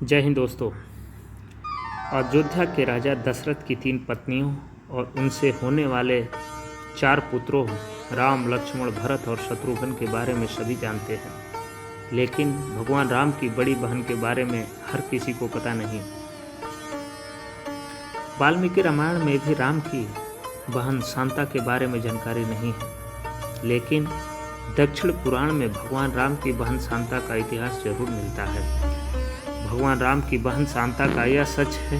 जय हिंद दोस्तों। अयोध्या के राजा दशरथ की 3 पत्नियों और उनसे होने वाले 4 पुत्रों राम, लक्ष्मण, भरत और शत्रुघ्न के बारे में सभी जानते हैं, लेकिन भगवान राम की बड़ी बहन के बारे में हर किसी को पता नहीं। वाल्मीकि रामायण में भी राम की बहन शांता के बारे में जानकारी नहीं है, लेकिन दक्षिण पुराण में भगवान राम की बहन शांता का इतिहास जरूर मिलता है। भगवान राम की बहन शांता का यह सच है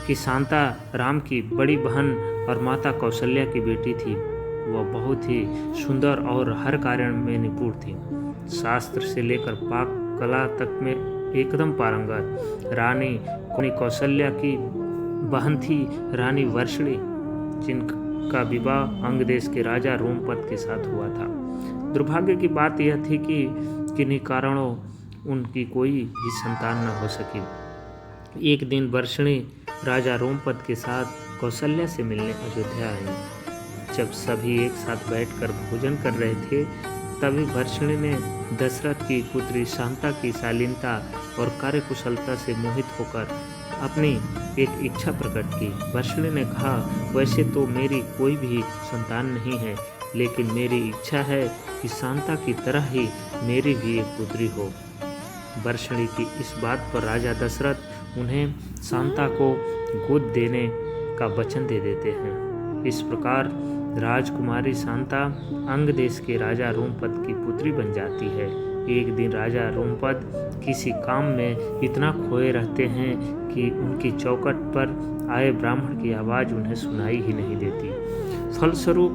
कि शांता राम की बड़ी बहन और माता कौशल्या की बेटी थी। वह बहुत ही सुंदर और हर कार्य में निपुण थी। शास्त्र से लेकर पाक कला तक में एकदम पारंगत। रानी कौशल्या की बहन थी रानी वर्षणी, जिनका विवाह अंग देश के राजा रोमपद के साथ हुआ था। दुर्भाग्य की बात यह थी कि किन्हीं कारणों उनकी कोई भी संतान न हो सकी। एक दिन वर्षणी राजा रोमपद के साथ कौशल्या से मिलने अयोध्या आई। जब सभी एक साथ बैठकर भोजन कर रहे थे, तभी वर्षणी ने दशरथ की पुत्री शांता की शालीनता और कार्यकुशलता से मोहित होकर अपनी एक इच्छा प्रकट की। वर्षणी ने कहा, वैसे तो मेरी कोई भी संतान नहीं है, लेकिन मेरी इच्छा है कि शांता की तरह ही मेरी भी एक पुत्री हो। वर्षणी की इस बात पर राजा दशरथ उन्हें शांता को गोद देने का वचन दे देते हैं। इस प्रकार राजकुमारी शांता अंग देश के राजा रोमपद की पुत्री बन जाती है। एक दिन राजा रोमपद किसी काम में इतना खोए रहते हैं कि उनकी चौखट पर आए ब्राह्मण की आवाज़ उन्हें सुनाई ही नहीं देती। फलस्वरूप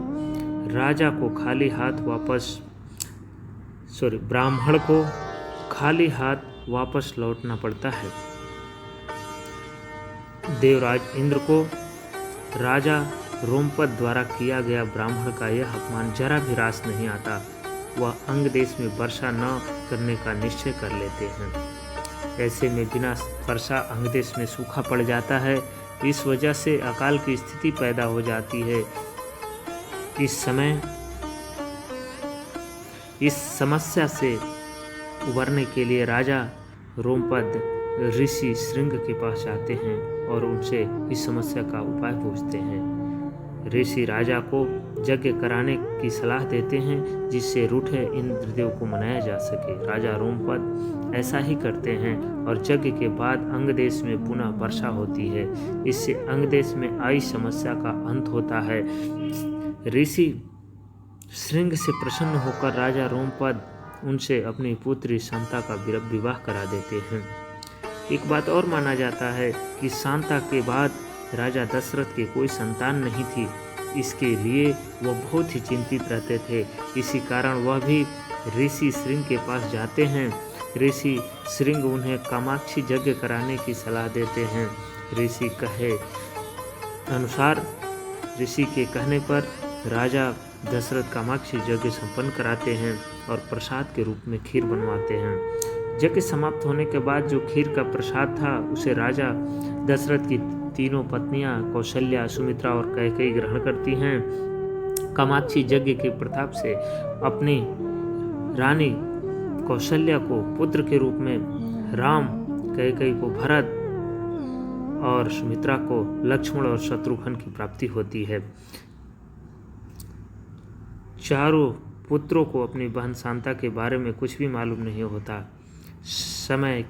ब्राह्मण को खाली हाथ वापस लौटना पड़ता है। देवराज इंद्र को राजा रोमपद द्वारा किया गया ब्राह्मण का यह अपमान जरा भी रास नहीं आता। वह अंग देश में वर्षा न करने का निश्चय कर लेते हैं। ऐसे में बिना वर्षा अंग देश में सूखा पड़ जाता है। इस वजह से अकाल की स्थिति पैदा हो जाती है। इस समस्या से उबरने के लिए राजा रोमपद ऋषि श्रृंग के पास जाते हैं और उनसे इस समस्या का उपाय पूछते हैं। ऋषि राजा को यज्ञ कराने की सलाह देते हैं, जिससे रूठे इंद्रदेव को मनाया जा सके। राजा रोमपद ऐसा ही करते हैं और यज्ञ के बाद अंग देश में पुनः वर्षा होती है। इससे अंग देश में आई समस्या का अंत होता है। ऋषि श्रृंग से प्रसन्न होकर राजा रोमपद उनसे अपनी पुत्री शांता का विवाह करा देते हैं। एक बात और माना जाता है कि शांता के बाद राजा दशरथ के कोई संतान नहीं थी। इसके लिए वह बहुत ही चिंतित रहते थे। इसी कारण वह भी ऋषि श्रृंग के पास जाते हैं। ऋषि श्रृंग उन्हें कामाक्षी यज्ञ कराने की सलाह देते हैं। ऋषि के कहने पर राजा दशरथ कामाक्षी यज्ञ संपन्न कराते हैं और प्रसाद के रूप में खीर बनवाते हैं। यज्ञ समाप्त होने के बाद जो खीर का प्रसाद था, उसे राजा दशरथ की तीनों पत्नियां कौशल्या, सुमित्रा और कैकेयी ग्रहण करती हैं। कामाक्षी यज्ञ के प्रताप से अपनी रानी कौशल्या को पुत्र के रूप में राम, कैकेयी को भरत और सुमित्रा को लक्ष्मण और शत्रुघ्न की प्राप्ति होती है। चारों पुत्रों को अपनी बहन शांता के बारे में कुछ भी मालूम नहीं होता। समय